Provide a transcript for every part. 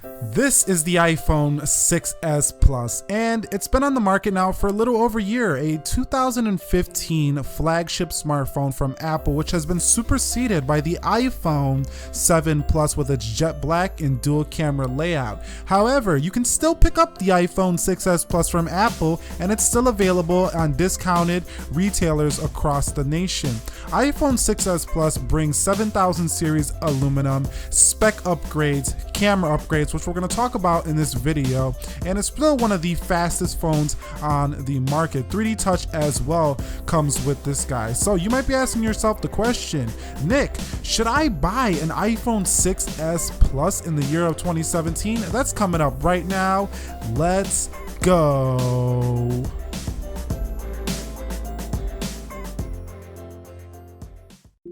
This is the iPhone 6s Plus, and it's been on the market now for a little over a year, a 2015 flagship smartphone from Apple, which has been superseded by the iPhone 7 Plus with its jet black and dual camera layout. However, you can still pick up the iPhone 6s Plus from Apple, and it's still available on discounted retailers across the nation. iPhone 6s Plus brings 7000 series aluminum, spec upgrades, camera upgrades, which we're going to talk about in this video, and it's still one of the fastest phones on the market. 3D Touch as well comes with this guy. So you might be asking yourself the question, Nick, should I buy an iPhone 6s Plus in the year of 2017? That's coming up right now. Let's go.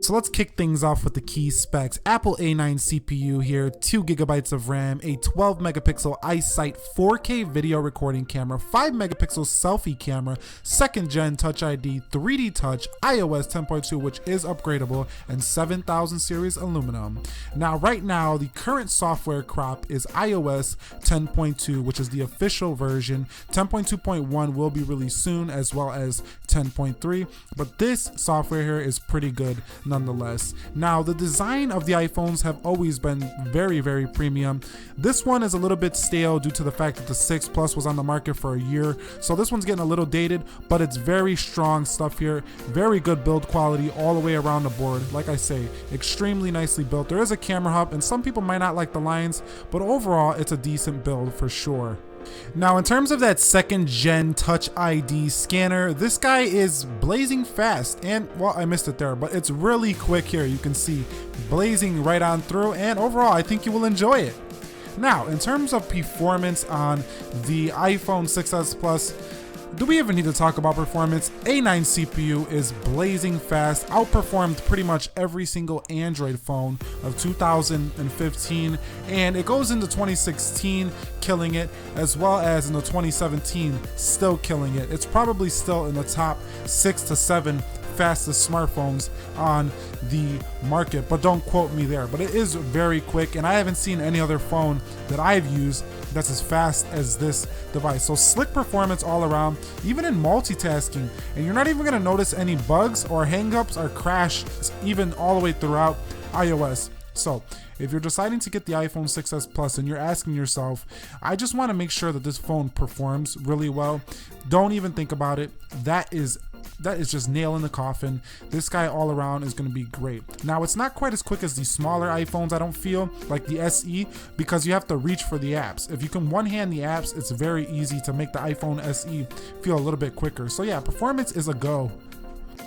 So let's kick things off with the key specs. Apple A9 CPU here, 2 GB of RAM, a 12 megapixel iSight 4K video recording camera, 5 megapixel selfie camera, 2nd gen Touch ID, 3D Touch, iOS 10.2, which is upgradable, and 7000 series aluminum. Now, right now, the current software crop is iOS 10.2, which is the official version. 10.2.1 will be released soon, as well as 10.3, but this software here is pretty good nonetheless. Now, the design of the iPhones have always been very, very premium. This one is a little bit stale due to the fact that the 6 Plus was on the market for a year, so this one's getting a little dated, but it's very strong stuff here. Very good build quality all the way around the board. Like I say, extremely nicely built. There is a camera hub, and some people might not like the lines, but overall, it's a decent build for sure. Now, in terms of that 2nd gen Touch ID scanner, this guy is blazing fast, and well, I missed it there, but it's really quick here. You can see blazing right on through, and overall, I think you will enjoy it. Now, in terms of performance on the iPhone 6s Plus, do we even need to talk about performance? A9 CPU is blazing fast, outperformed pretty much every single Android phone of 2015, and it goes into 2016 killing it, as well as into 2017 still killing it. It's probably still in the top 6 to 7 fastest smartphones on the market, but don't quote me there. But it is very quick, and I haven't seen any other phone that I've used that's as fast as this device. So slick performance all around, even in multitasking, and you're not even going to notice any bugs or hangups or crash even all the way throughout iOS. So if you're deciding to get the iPhone 6s Plus and you're asking yourself, I just want to make sure that this phone performs really well, don't even think about it. That is just nail in the coffin. This guy all around is going to be great. Now, it's not quite as quick as the smaller iPhones, I don't feel, like the SE, because you have to reach for the apps. If you can one-hand the apps, it's very easy to make the iPhone SE feel a little bit quicker. So yeah, performance is a go.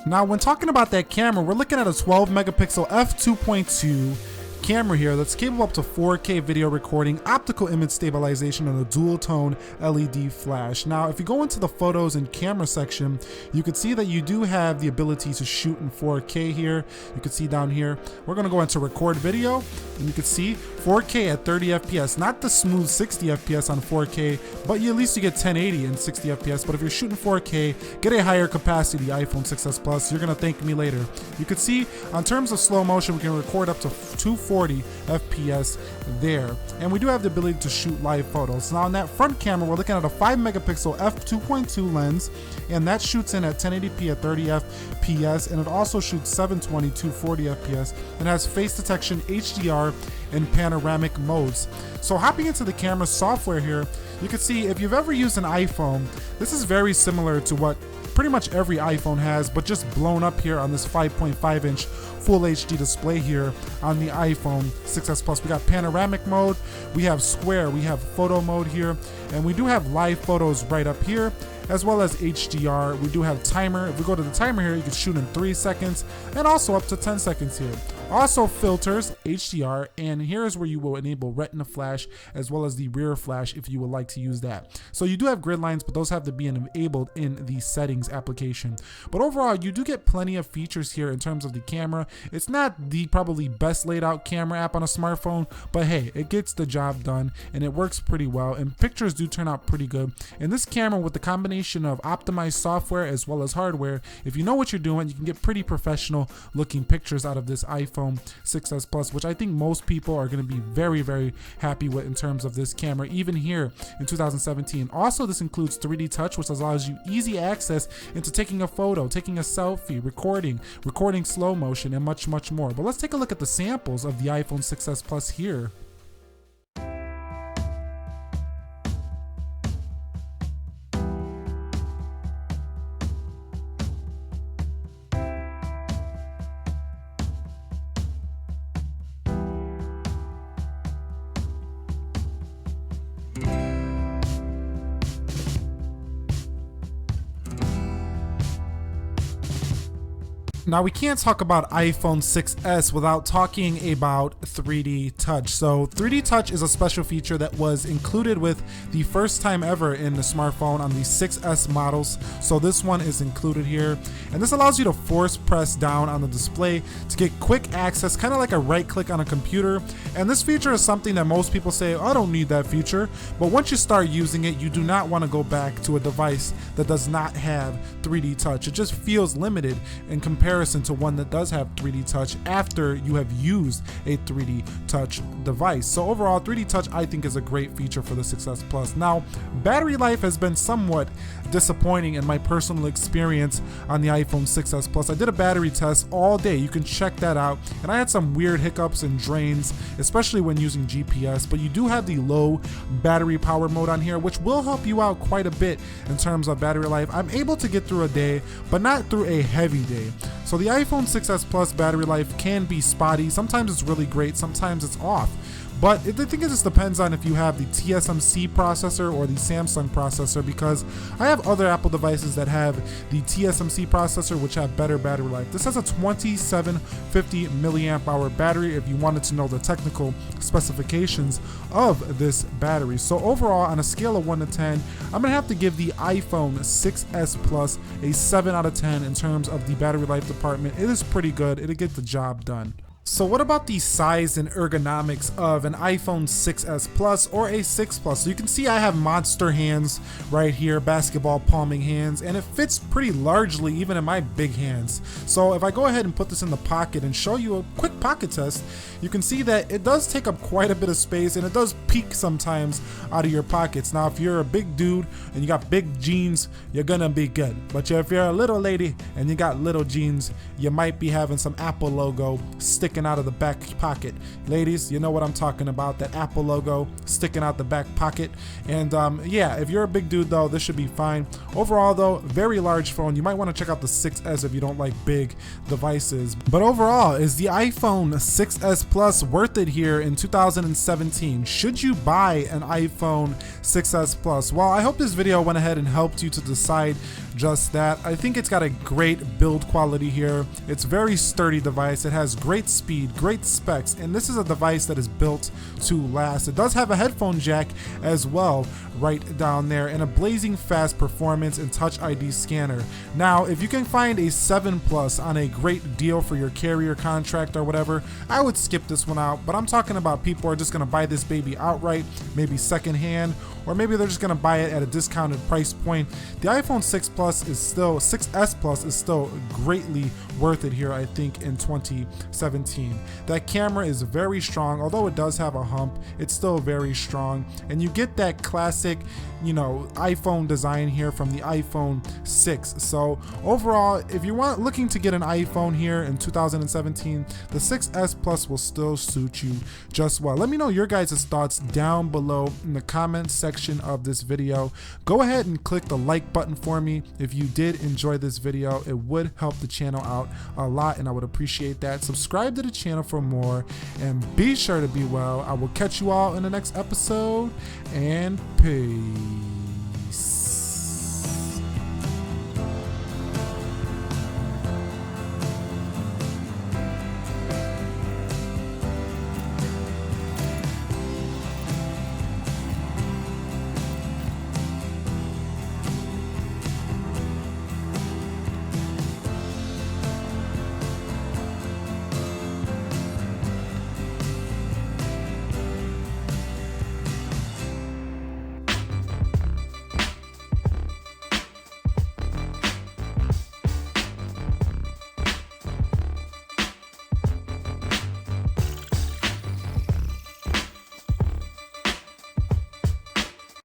Now, when talking about that camera, we're looking at a 12 megapixel f2.2 camera here that's capable up to 4K video recording, optical image stabilization, and a dual tone LED flash. Now, if you go into the photos and camera section, you can see that you do have the ability to shoot in 4K here. You can see down here, we're going to go into record video, and you can see 4K at 30 FPS, not the smooth 60 FPS on 4K, but at least you get 1080 and 60 FPS. But if you're shooting 4K, get a higher capacity iPhone 6s Plus. You're going to thank me later. You can see on terms of slow motion, we can record up to 240 FPS there, and we do have the ability to shoot live photos. Now, on that front camera, we're looking at a 5 megapixel f2.2 lens, and that shoots in at 1080p at 30 FPS, and it also shoots 720 240 FPS, and has face detection, HDR, and panoramic modes. So hopping into the camera software here, you can see if you've ever used an iPhone, this is very similar to what pretty much every iPhone has, but just blown up here on this 5.5 inch full HD display here on the iPhone 6s Plus. We got panoramic mode, we have square, we have photo mode here, and we do have live photos right up here, as well as HDR. We do have timer. If we go to the timer here, you can shoot in 3 seconds and also up to 10 seconds here. Also filters, HDR, and here's where you will enable retina flash as well as the rear flash if you would like to use that. So you do have grid lines, but those have to be enabled in the settings application. But overall, you do get plenty of features here in terms of the camera. It's not the probably best laid out camera app on a smartphone, but hey, it gets the job done and it works pretty well, and pictures do turn out pretty good. And this camera, with the combination of optimized software as well as hardware, if you know what you're doing, you can get pretty professional looking pictures out of this iPhone iPhone 6s Plus, which I think most people are going to be very, very happy with in terms of this camera, even here in 2017. Also, this includes 3D touch, which allows you easy access into taking a photo, taking a selfie, recording slow motion, and much, much more. But let's take a look at the samples of the iPhone 6s Plus here. Now, we can't talk about iPhone 6s without talking about 3D touch. So 3D touch is a special feature that was included with the first time ever in the smartphone on the 6s models. So this one is included here, and this allows you to force press down on the display to get quick access, kind of like a right click on a computer. And this feature is something that most people say, oh, I don't need that feature. But once you start using it, you do not want to go back to a device that does not have 3D touch. It just feels limited in comparison to one that does have 3D touch after you have used a 3D touch device. So overall, 3D touch I think is a great feature for the 6s Plus. Now, battery life has been somewhat disappointing in my personal experience on the iPhone 6s Plus. I did a battery test all day. You can check that out. And I had some weird hiccups and drains, especially when using GPS, but you do have the low battery power mode on here, which will help you out quite a bit in terms of battery life. I'm able to get through a day, but not through a heavy day. So the iPhone 6s Plus battery life can be spotty. Sometimes it's really great, sometimes it's off. But I think it just depends on if you have the TSMC processor or the Samsung processor, because I have other Apple devices that have the TSMC processor, which have better battery life. This has a 2750 milliamp hour battery if you wanted to know the technical specifications of this battery. So overall, on a scale of 1 to 10, I'm gonna have to give the iPhone 6s Plus a 7 out of 10 in terms of the battery life department. It is pretty good. It'll get the job done. So what about the size and ergonomics of an iPhone 6s Plus or a 6 Plus? So you can see I have monster hands right here, basketball palming hands, and it fits pretty largely even in my big hands. So if I go ahead and put this in the pocket and show you a quick pocket test, you can see that it does take up quite a bit of space, and it does peak sometimes out of your pockets. Now, if you're a big dude and you got big jeans, you're gonna be good. But if you're a little lady and you got little jeans, you might be having some Apple logo sticking out of the back pocket. Ladies, you know what I'm talking about, that Apple logo sticking out the back pocket. And yeah, if you're a big dude though, this should be fine. Overall though, very large phone. You might want to check out the 6s if you don't like big devices. But overall, is the iPhone 6s Plus worth it here in 2017? Should you buy an iPhone 6s Plus? Well, I hope this video went ahead and helped you to decide just that. I think it's got a great build quality here. It's a very sturdy device. It has great speed, great specs, and this is a device that is built to last. It does have a headphone jack as well right down there, and a blazing fast performance and Touch ID scanner. Now, if you can find a 7 Plus on a great deal for your carrier contract or whatever, I would skip this one out. But I'm talking about people who are just gonna buy this baby outright, maybe secondhand, or maybe they're just gonna buy it at a discounted price point. The iPhone 6s Plus is still greatly worth it here, I think, in 2017. That camera is very strong. Although it does have a hump, it's still very strong, and you get that classic, you know, iPhone design here from the iPhone 6. So overall, if you want looking to get an iPhone here in 2017, the 6s Plus will still suit you just well. Let me know your guys' thoughts down below in the comment section of this video. Go ahead and click the like button for me if you did enjoy this video. It would help the channel out a lot, and I would appreciate that. Subscribe to the channel for more, and be sure to be well. I will catch you all in the next episode, and peace.